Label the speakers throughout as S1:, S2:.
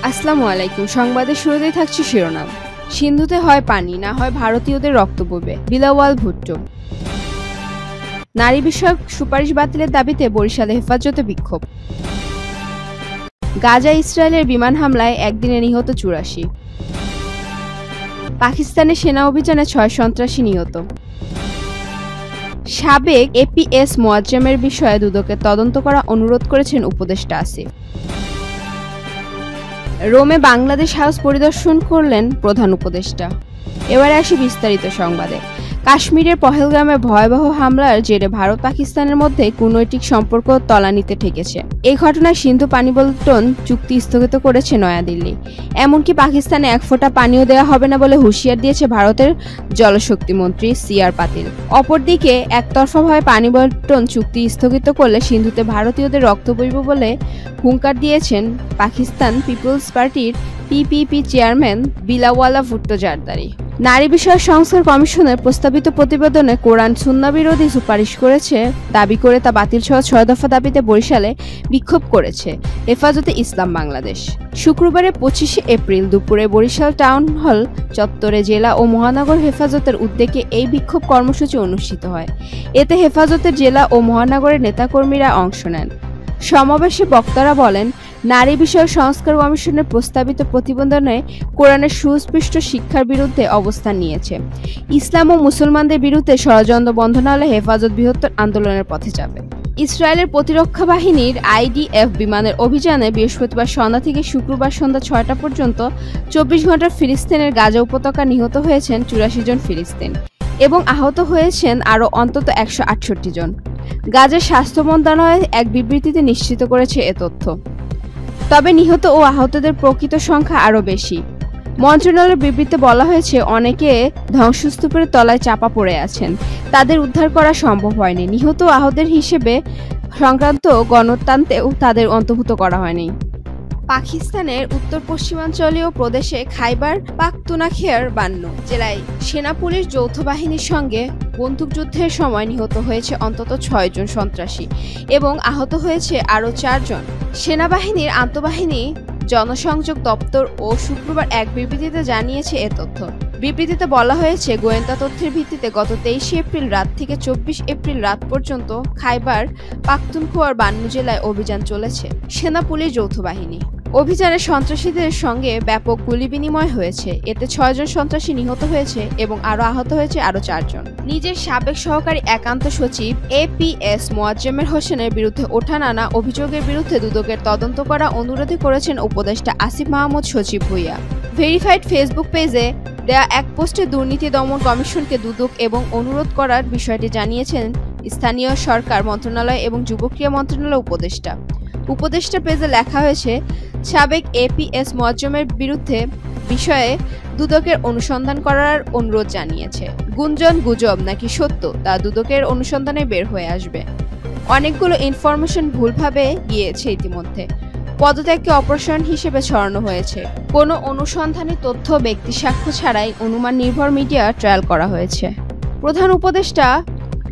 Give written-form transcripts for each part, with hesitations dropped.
S1: আসসালামু আলাইকুম। সংবাদের শুরুতেই থাকছে শিরোনাম। সিন্ধুতে হয় পানি, না হয় ভারতীয়দের রক্ত পড়বে, বিলাওয়াল ভুট্টো। নারী বিষয়ক সুপারিশ বাতিলের দাবিতে বরিশালে হেফাজতে বিক্ষোভ। গাজায় ইসরায়েলের বিমান হামলায় একদিনে নিহত ৮৪। পাকিস্তানের সেনা অভিযানে ৬ সন্ত্রাসী নিহত। সাবেক এপিএস মোয়াজ্জেমের বিষয়ে দুদকের তদন্ত করা অনুরোধ করেছেন উপদেষ্টা আসিফ। রোমে বাংলাদেশ হাউস পরিদর্শন করলেন প্রধান উপদেষ্টা। এবারে আসি বিস্তারিত সংবাদে। কাশ্মীরের পহেলগামে ভয়াবহ হামলার জেরে ভারত পাকিস্তানের মধ্যে কূটনৈতিক সম্পর্ক তলানিতে ঠেকেছে। এই ঘটনায় সিন্ধু পানি বন্টন চুক্তি স্থগিত করেছে নয়াদিল্লি। এমনকি পাকিস্তানে এক ফোঁটা পানিও দেওয়া হবে না বলে হুঁশিয়ার দিয়েছে ভারতের জলশক্তি মন্ত্রী সি.আর. পাতিল। অপরদিকে একতরফাভাবে পানি বন্টন চুক্তি স্থগিত করলে সিন্ধুতে ভারতীয়দের রক্ত বইবে বলে হুঙ্কার দিয়েছেন পাকিস্তান পিপলস পার্টির পিপিপি চেয়ারম্যান বিলাওয়ালা ভুট্টো জারদারি। নারী বিষয়ক সংস্কার কমিশনের প্রস্তাবিত প্রতিবেদনে কোরআন সুন্নাহ বিরোধী সুপারিশ করেছে দাবি করে তা বাতিল সহ ৬ দফা দাবিতে বরিশালে বিক্ষোভ করেছে হেফাজতে ইসলাম বাংলাদেশ। শুক্রবারে ২৫ এপ্রিল দুপুরে বরিশাল টাউন হল চত্বরে জেলা ও মহানগর হেফাজতের উদ্যোগে এই বিক্ষোভ কর্মসূচি অনুষ্ঠিত হয়। এতে হেফাজতের জেলা ও মহানগরের নেতাকর্মীরা অংশ নেন। সমাবেশে বক্তারা বলেন, নারী বিষয়ক সংস্কার কমিশনের প্রস্তাবিত প্রতিবেদনে কোরআনের সুস্পষ্ট শিক্ষার বিরুদ্ধে অবস্থান নিয়েছে। ইসলাম ও মুসলমানদের বিরুদ্ধে ষড়যন্ত্র বন্ধ না হলে হেফাজত বৃহত্তর আন্দোলনের পথে যাবে। ইসরায়েলের প্রতিরক্ষা বাহিনীর আইডিএফ বিমানের অভিযানে বৃহস্পতিবার সন্ধ্যা থেকে শুক্রবার সন্ধ্যা ৬টা পর্যন্ত ২৪ ঘন্টার ফিলিস্তিনের গাজা উপত্যকা নিহত হয়েছেন ৮৪ জন ফিলিস্তিন এবং আহত হয়েছেন আরও অন্তত ১৬৮ জন। গাজার স্বাস্থ্য মন্ত্রণালয় এক বিবৃতিতে নিশ্চিত করেছে এ তথ্য। তবে নিহত ও আহতদের প্রকৃত সংখ্যা আরও বেশি। মন্ত্রণালয়ের বিবৃতিতে বলা হয়েছে, অনেকে ধ্বংসস্তূপের তলায় চাপা পড়ে আছেন, তাদের উদ্ধার করা সম্ভব হয়নি। নিহত ও আহতদের হিসেবে সংক্রান্ত গণতন্ত্রেও তাদের অন্তর্ভুক্ত করা হয়নি। পাকিস্তানের উত্তর পশ্চিমাঞ্চলীয় প্রদেশে খাইবার পাখতুনখিয়ার বান্নু জেলায় সেনা পুলিশ যৌথ বাহিনীর সঙ্গে বন্দুকযুদ্ধের সময় নিহত হয়েছে অন্তত ৬ জন সন্ত্রাসী এবং আহত হয়েছে আরও ৪ জন। সেনাবাহিনীর আন্তঃবাহিনী জনসংযোগ দপ্তর ও শুক্রবার এক বিবৃতিতে জানিয়েছে এ তথ্য। বিবৃতিতে বলা হয়েছে, গোয়েন্দা তথ্যের ভিত্তিতে গত ২৩ এপ্রিল রাত থেকে ২৪ এপ্রিল রাত পর্যন্ত খাইবার পাখতুনখোয়ার বান্নু জেলায় অভিযান চলেছে সেনা পুলিশ যৌথ বাহিনী। অভিযানে সন্ত্রাসীদের সঙ্গে ব্যাপক গুলি বিনিময় হয়েছে। এতে ৬ জন সন্ত্রাসী নিহত হয়েছে এবং আরও আহত হয়েছে আরও ৪ জন। নিজের সাবেক সহকারী একান্ত সচিব এপিএস মোয়াজ্জেম হোসেনের বিরুদ্ধে ওঠা নানা অভিযোগের বিরুদ্ধে দুদকের তদন্ত করা অনুরোধ করেছেন উপদেষ্টা আসিফ মাহমুদ সচিব ভূঁইয়া। ভেরিফাইড ফেসবুক পেজে দেয়া এক পোস্টে দুর্নীতি দমন কমিশনকে দুদক এবং অনুরোধ করার বিষয়টি জানিয়েছেন স্থানীয় সরকার মন্ত্রণালয় এবং যুবক্রিয়া মন্ত্রণালয় উপদেষ্টা। উপদেষ্টা পেজে লেখা হয়েছে, সাবেক এপিএস মোয়াজ্জেমের বিরুদ্ধে বিষয়ে দুদকের অনুসন্ধান করার অনুরোধ জানিয়েছে। গুঞ্জন গুজব নাকি সত্য তা দুদকের অনুসন্ধানে বের হয়ে আসবে। অনেকগুলো ইনফরমেশন ভুলভাবে গিয়েছে ইতিমধ্যে। পদত্যাগকে অপারেশন হিসেবে ছড়ানো হয়েছে। কোনো অনুসন্ধানী তথ্য ব্যক্তি সাক্ষ্য ছাড়াই অনুমান নির্ভর মিডিয়া ট্রায়াল করা হয়েছে। প্রধান উপদেষ্টা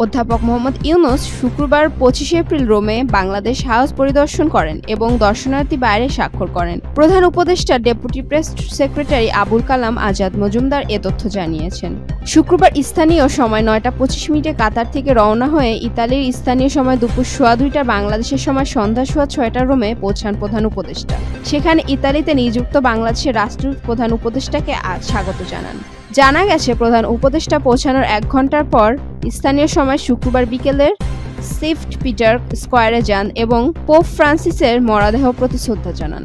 S1: অধ্যাপক মোহাম্মদ ইউনূস শুক্রবার ২৫ এপ্রিল রোমে বাংলাদেশ হাউস পরিদর্শন করেন এবং দর্শনার্থী বাইরে স্বাক্ষর করেন। প্রধান উপদেষ্টা deputy press secretary Abul Kalam Azad Majumdar এ তথ্য জানিয়েছেন। শুক্রবার স্থানীয় সময় ৯টা ২৫ মিনিটে কাতার থেকে রওনা হয়ে ইতালির স্থানীয় সময় দুপুর ১:৩০ বাংলাদেশের সময় সন্ধ্যা ৬:৩০ রোমে পৌঁছান প্রধান উপদেষ্টা। সেখানে ইতালিতে নিযুক্ত বাংলাদেশের রাষ্ট্রদূত প্রধান উপদেষ্টাকে স্বাগত জানান। জানা গেছে, প্রধান উপদেষ্টা পৌঁছানোর ১ ঘণ্টার পর স্থানীয় সময় শুক্রবার বিকেলের সেন্ট পিটার স্কয়ারে যান এবং পোপ ফ্রান্সিসের মরদেহ প্রতি শ্রদ্ধা জানান।